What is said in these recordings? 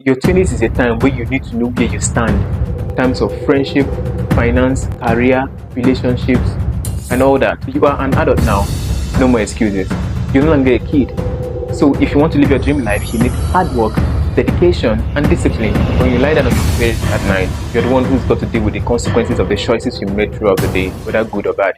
Your 20s is a time where you need to know where you stand in terms of friendship, finance, career, relationships, and all that. You are an adult now. No more excuses. You're no longer a kid. So if you want to live your dream life, you need hard work, dedication, and discipline. When you lie down on your bed at night, you're the one who's got to deal with the consequences of the choices you made throughout the day, whether good or bad.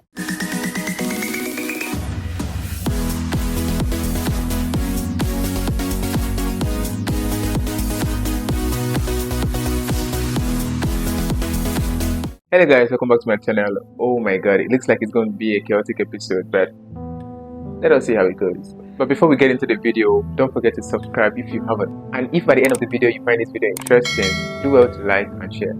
Hello guys, welcome back to my channel. Oh my god, it looks like it's going to be a chaotic episode, but let us see how it goes. But before we get into the video, don't forget to subscribe if you haven't. And if by the end of the video you find this video interesting, do well to like and share.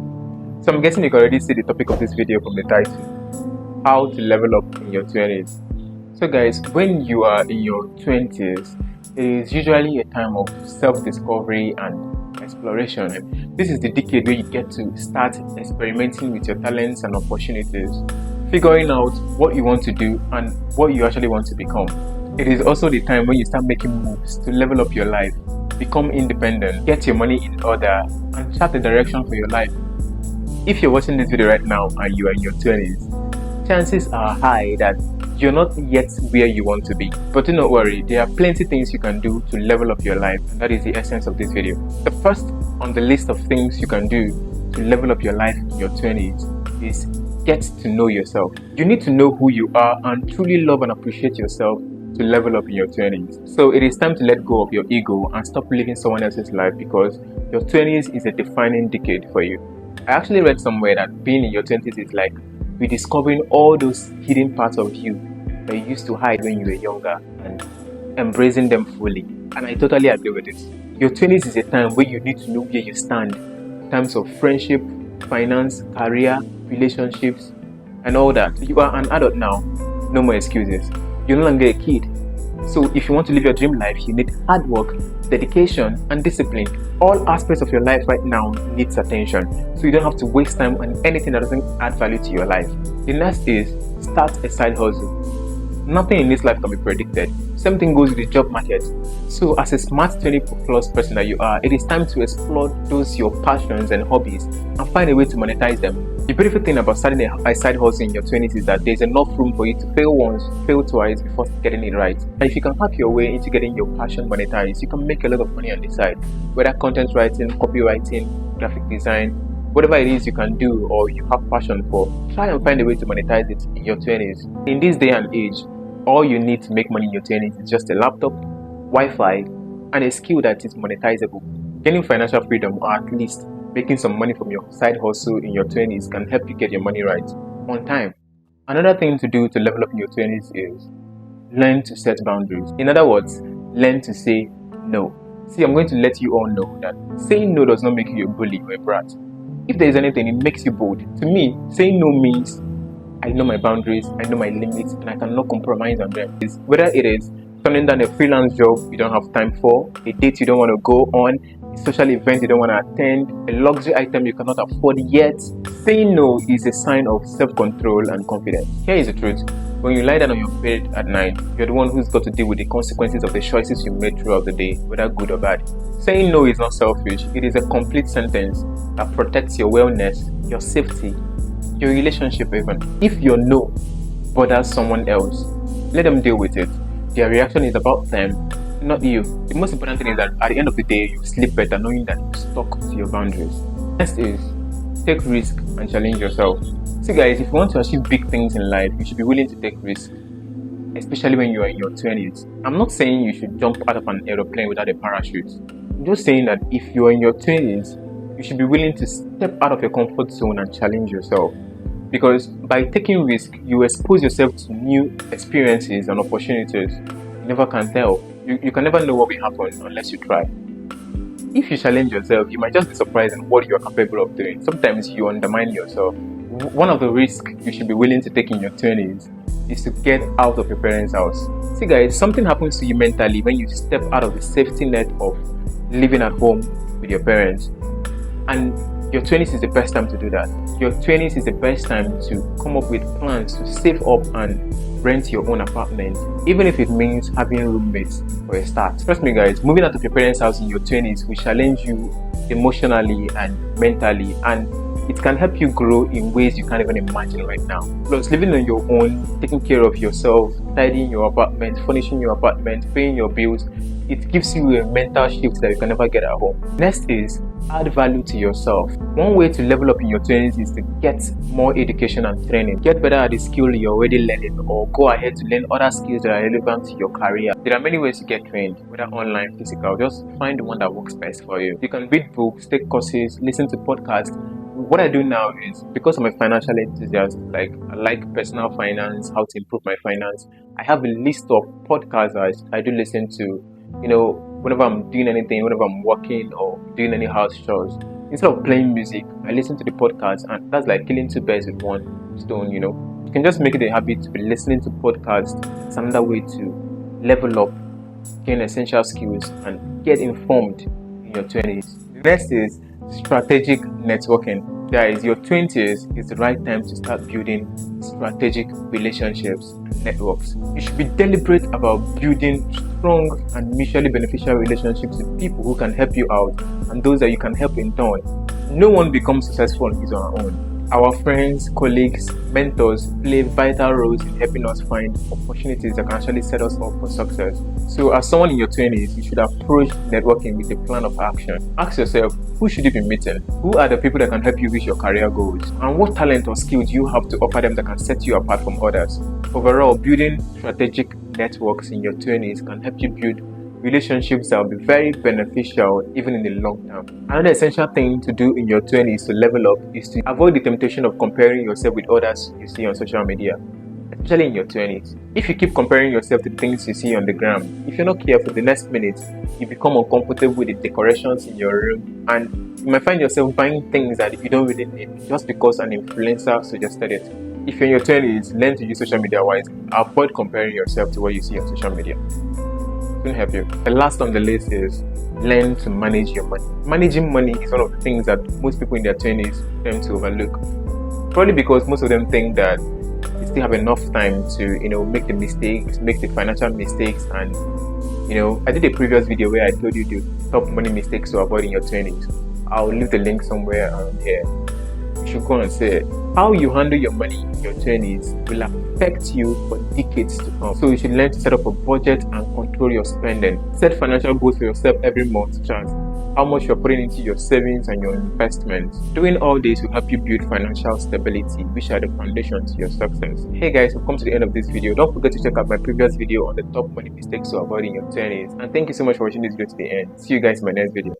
So I'm guessing you can already see the topic of this video from the title. How to level up in your 20s. So guys, when you are in your 20s, it is usually a time of self-discovery and exploration. This is the decade where you get to start experimenting with your talents and opportunities, figuring out what you want to do and what you actually want to become. It is also the time when you start making moves to level up your life, become independent, get your money in order, and chart the direction for your life. If you're watching this video right now and you are in your 20s, chances are high that you're not yet where you want to be. But do not worry, there are plenty of things you can do to level up your life, and that is the essence of this video. The first on the list of things you can do to level up your life in your 20s is get to know yourself. You need to know who you are and truly love and appreciate yourself to level up in your 20s. So it is time to let go of your ego and stop living someone else's life, because your 20s is a defining decade for you. I actually read somewhere that being in your 20s is like rediscovering all those hidden parts of you that you used to hide when you were younger and embracing them fully. And I totally agree with it. Your 20s is a time where you need to know where you stand in terms of friendship, finance, career, relationships, and all that. You are an adult now. No more excuses. You're no longer a kid. So if you want to live your dream life, you need hard work, dedication, and discipline. All aspects of your life right now needs attention, so you don't have to waste time on anything that doesn't add value to your life. The next is start a side hustle. Nothing in this life can be predicted. Same thing goes with the job market. So as a smart 20 plus person that you are, it is time to explore those your passions and hobbies and find a way to monetize them. The beautiful thing about starting a side hustle in your 20s is that there's enough room for you to fail once, fail twice before getting it right. And if you can hack your way into getting your passion monetized, you can make a lot of money on the side. Whether content writing, copywriting, graphic design, whatever it is you can do or you have passion for, try and find a way to monetize it in your 20s. In this day and age, all you need to make money in your 20s is just a laptop, Wi-Fi, and a skill that is monetizable. Gaining financial freedom, or at least making some money from your side hustle in your 20s, can help you get your money right on time. Another thing to do to level up in your 20s is learn to set boundaries. In other words, learn to say no. See, I'm going to let you all know that saying no does not make you a bully or a brat. If there is anything, it makes you bold. To me, saying no means I know my boundaries, I know my limits, and I cannot compromise on them. Whether it is turning down a freelance job you don't have time for, a date you don't want to go on, a social event you don't want to attend, a luxury item you cannot afford yet, saying no is a sign of self-control and confidence. Here is the truth. When you lie down on your bed at night, you're the one who's got to deal with the consequences of the choices you made throughout the day, whether good or bad. Saying no is not selfish. It is a complete sentence that protects your wellness, your safety, your relationship even. If your no bothers someone else, let them deal with it. Their reaction is about them, not you. The most important thing is that at the end of the day, you sleep better knowing that you stuck to your boundaries. Next is take risk and challenge yourself. See guys, if you want to achieve big things in life, you should be willing to take risks, especially when you are in your 20s. I'm not saying you should jump out of an aeroplane without a parachute. I'm just saying that if you are in your 20s, you should be willing to step out of your comfort zone and challenge yourself. Because by taking risk, you expose yourself to new experiences and opportunities. You never can tell. You can never know what will happen unless you try. If you challenge yourself, you might just be surprised at what you are capable of doing. Sometimes you undermine yourself. One of the risks you should be willing to take in your 20s is to get out of your parents' house. See guys, something happens to you mentally when you step out of the safety net of living at home with your parents. And your 20s is the best time to do that. Your 20s is the best time to come up with plans to save up and rent your own apartment, even if it means having roommates for a start. Trust me guys, moving out of your parents' house in your 20s will challenge you emotionally and mentally, and it can help you grow in ways you can't even imagine right now. Plus, living on your own, taking care of yourself, tidying your apartment, furnishing your apartment, paying your bills, it gives you a mental shift that you can never get at home. Next is add value to yourself. One way to level up in your 20s is to get more education and training. Get better at the skill you're already learning, or go ahead to learn other skills that are relevant to your career. There are many ways to get trained, whether online, physical. Just find the one that works best for you. You can read books, take courses, listen to podcasts. What I do now is, because I'm a financial enthusiast, like I like personal finance, how to improve my finance, I have a list of podcasts that I do listen to, whenever I'm doing anything, whenever I'm working or doing any house chores. Instead of playing music, I listen to the podcast, and that's like killing two birds with one stone. You can just make it a habit to be listening to podcasts. It's another way to level up, gain essential skills, and get informed in your 20s. Next is strategic networking. Guys, your 20s is the right time to start building strategic relationships and networks. You should be deliberate about building strong and mutually beneficial relationships with people who can help you out and those that you can help in turn. No one becomes successful on his or her own. Our friends, colleagues, mentors play vital roles in helping us find opportunities that can actually set us up for success. So as someone in your 20s, you should approach networking with a plan of action. Ask yourself, who should you be meeting? Who are the people that can help you reach your career goals? And what talent or skills do you have to offer them that can set you apart from others? Overall, building strategic networks in your 20s can help you build relationships that will be very beneficial even in the long term. Another essential thing to do in your 20s to level up is to avoid the temptation of comparing yourself with others you see on social media, especially in your 20s. If you keep comparing yourself to the things you see on the gram, if you're not careful, the next minute you become uncomfortable with the decorations in your room, and you might find yourself buying things that you don't really need just because an influencer suggested it. If you're in your 20s, learn to use social media wisely. Avoid comparing yourself to what you see on social media. Help you. The last on the list is learn to manage your money. Managing money is one of the things that most people in their 20s tend to overlook. Probably because most of them think that they still have enough time to, make the mistakes, make the financial mistakes. And, I did a previous video where I told you the top money mistakes to avoid in your 20s. I'll leave the link somewhere around here. You should go and see it. How you handle your money in your 20s will affect you for decades to come. So you should learn to set up a budget and control your spending. Set financial goals for yourself every month, such as how much you're putting into your savings and your investments. Doing all this will help you build financial stability, which are the foundation to your success. Hey guys, we've come to the end of this video. Don't forget to check out my previous video on the top money mistakes to avoid in your 20s. And thank you so much for watching this video to the end. See you guys in my next video.